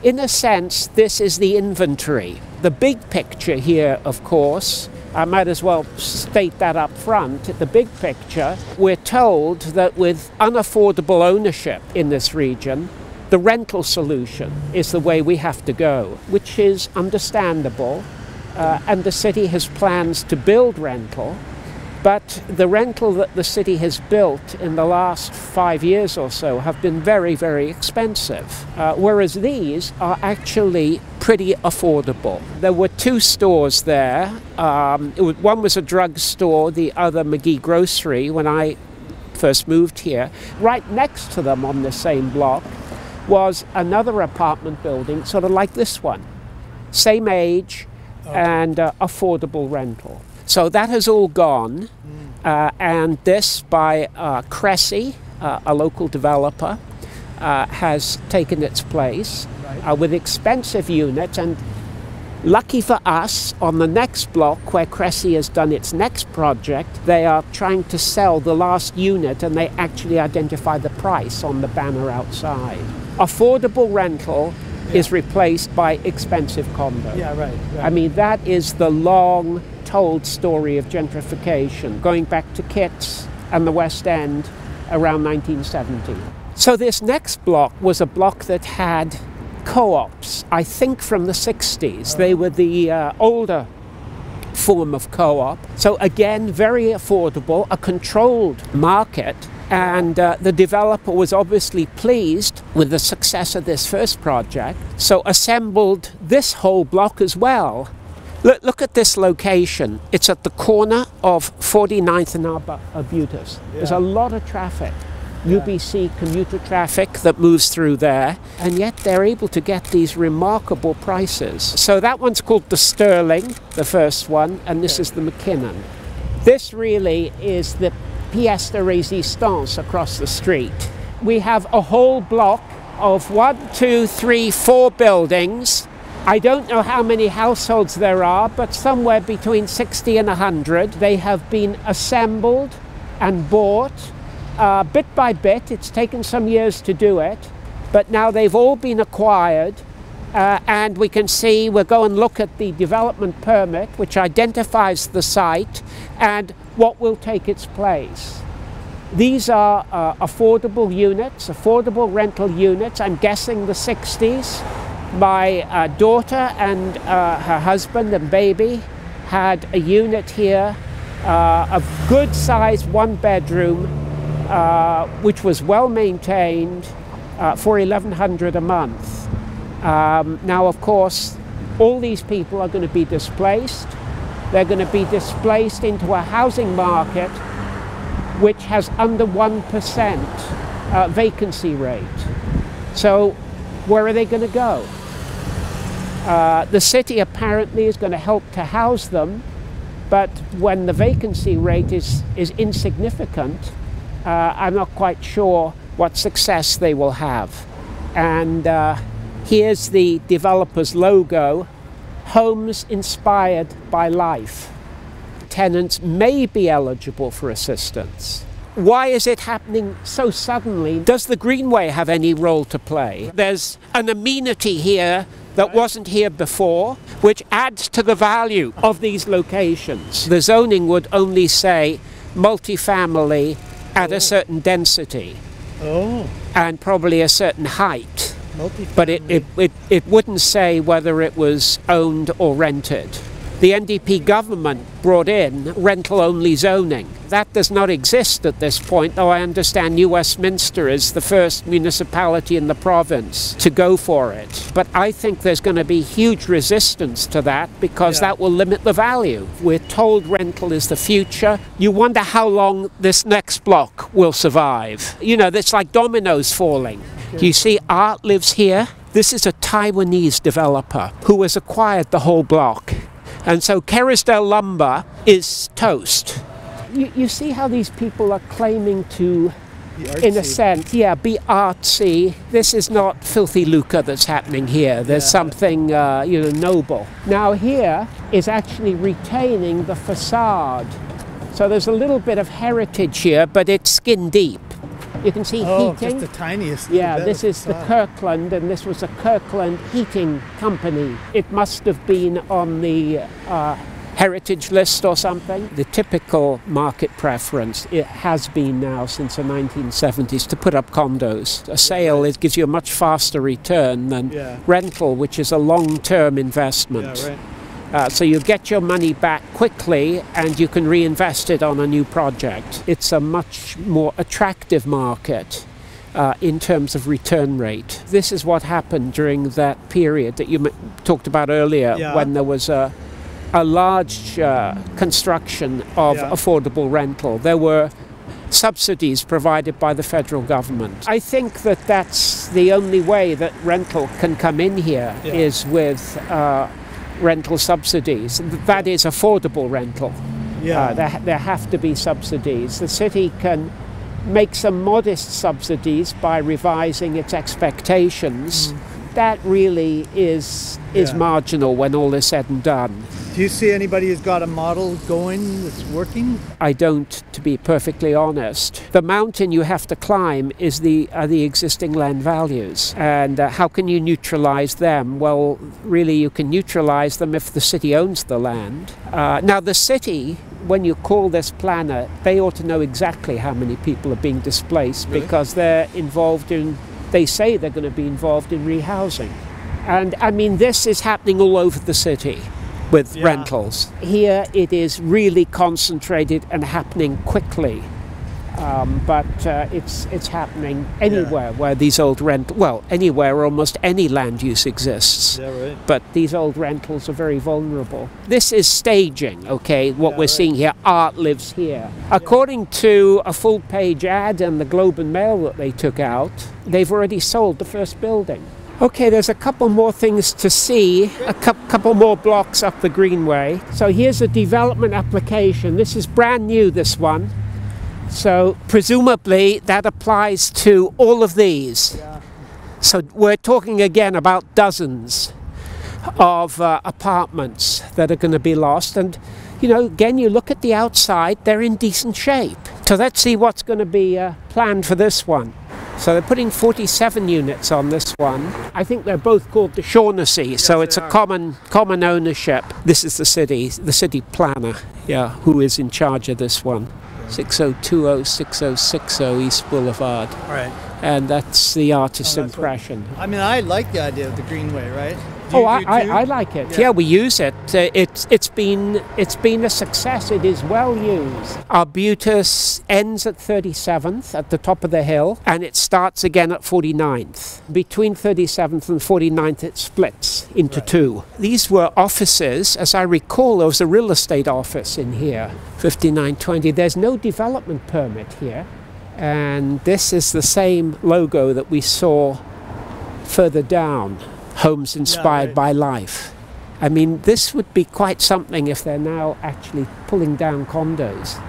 In a sense, this is the inventory. The big picture here, of course, I might as well state that up front. The big picture, we're told that with unaffordable ownership in this region, the rental solution is the way we have to go, which is understandable. And the city has plans to build rental. But the rental that the city has built in the last 5 years or so have been very, very expensive, whereas these are actually pretty affordable. There were 2 stores there. One was a drugstore, the other McGee Grocery when I first moved here. Right next to them on the same block was another apartment building, sort of like this one. Same age and affordable rental. So that has all gone, and this by Cressy, a local developer, has taken its place with expensive units. And lucky for us, on the next block where Cressy has done its next project, they are trying to sell the last unit, and they actually identify the price on the banner outside. Affordable rental is replaced by expensive condos. Yeah, right. I mean, that is the long told story of gentrification, going back to Kitts and the West End around 1970. So this next block was a block that had co-ops, I think from the 60s. They were the older form of co-op. So again, very affordable, a controlled market. And the developer was obviously pleased with the success of this first project, so assembled this whole block as well. Look at this location. It's at the corner of 49th and Arbutus. There's a lot of traffic, UBC commuter traffic that moves through there, and yet they're able to get these remarkable prices. So that one's called the Sterling, the first one, and this is the McKinnon. This really is the pièce de résistance across the street. We have a whole block of 1, 2, 3, 4 buildings. I don't know how many households there are, but somewhere between 60 and 100. They have been assembled and bought bit by bit. It's taken some years to do it, but now they've all been acquired. And we can see, we'll go and look at the development permit, which identifies the site and what will take its place. These are affordable units, affordable rental units. I'm guessing the 60s. My daughter and her husband and baby had a unit here, a good sized 1-bedroom, which was well maintained for $1,100 a month. Now, of course, all these people are going to be displaced. They're going to be displaced into a housing market which has under 1% vacancy rate. So where are they going to go? The city apparently is going to help to house them, but when the vacancy rate is insignificant, I'm not quite sure what success they will have. And here's the developer's logo, Homes Inspired by Life. Tenants may be eligible for assistance. Why is it happening so suddenly? Does the Greenway have any role to play? There's an amenity here that wasn't here before, which adds to the value of these locations. The zoning would only say multifamily at a certain density and probably a certain height. But it wouldn't say whether it was owned or rented. The NDP government brought in rental-only zoning. That does not exist at this point, though I understand New Westminster is the first municipality in the province to go for it. But I think there's going to be huge resistance to that because that will limit the value. We're told rental is the future. You wonder how long this next block will survive. You know, it's like dominoes falling. You see, Art lives here. This is a Taiwanese developer who has acquired the whole block. And so Kerrisdale Lumber is toast. You see how these people are claiming to, in a sense, be artsy. This is not filthy lucre that's happening here. There's something, noble. Now here is actually retaining the facade. So there's a little bit of heritage here, but it's skin deep. You can see Oh, heating. just the tiniest. Yeah, bit this of is the facade. Kirkland, and this was a Kirkland heating company. It must have been on the heritage list or something. The typical market preference, it has been now since the 1970s, to put up condos. A sale, it gives you a much faster return than rental, which is a long-term investment. Yeah, right. So you get your money back quickly and you can reinvest it on a new project. It's a much more attractive market in terms of return rate. This is what happened during that period that you talked about earlier, when there was a large construction of affordable rental. There were subsidies provided by the federal government. I think that that's the only way that rental can come in here, is with rental subsidies. That is affordable rental. There have to be subsidies. The city can make some modest subsidies by revising its expectations. That really is marginal when all is said and done. Do you see anybody who's got a model going that's working? I don't, to be perfectly honest. The mountain you have to climb is are the existing land values. And how can you neutralize them? Well, really you can neutralize them if the city owns the land. Now the city, when you call this planner, they ought to know exactly how many people are being displaced, because they're involved in, they say they're going to be involved in rehousing. And I mean, this is happening all over the city with rentals. Here it is really concentrated and happening quickly. But it's happening anywhere where these old anywhere almost any land use exists. But these old rentals are very vulnerable. This is staging, okay? What we're seeing here, art lives here. According to a full-page ad in the Globe and Mail that they took out, they've already sold the first building. Okay, there's a couple more things to see, a couple more blocks up the Greenway. So here's a development application. This is brand new, this one. So presumably that applies to all of these. So we're talking again about dozens of apartments that are going to be lost. And, you know, again, you look at the outside, they're in decent shape. So let's see what's going to be planned for this one. So they're putting 47 units on this one. I think they're both called the Shaughnessy, so it's a common ownership. This is the city planner, who is in charge of this one. 6020 6060 East Boulevard. Right. And that's the artist's impression. I mean, I like the idea of the Greenway, right? I like it. Yeah, we use it. It's been a success. It is well used. Arbutus ends at 37th at the top of the hill, and it starts again at 49th. Between 37th and 49th, it splits into two. These were offices. As I recall, there was a real estate office in here, 5920. There's no development permit here, and this is the same logo that we saw further down. Homes inspired by life. I mean, this would be quite something if they're now actually pulling down condos.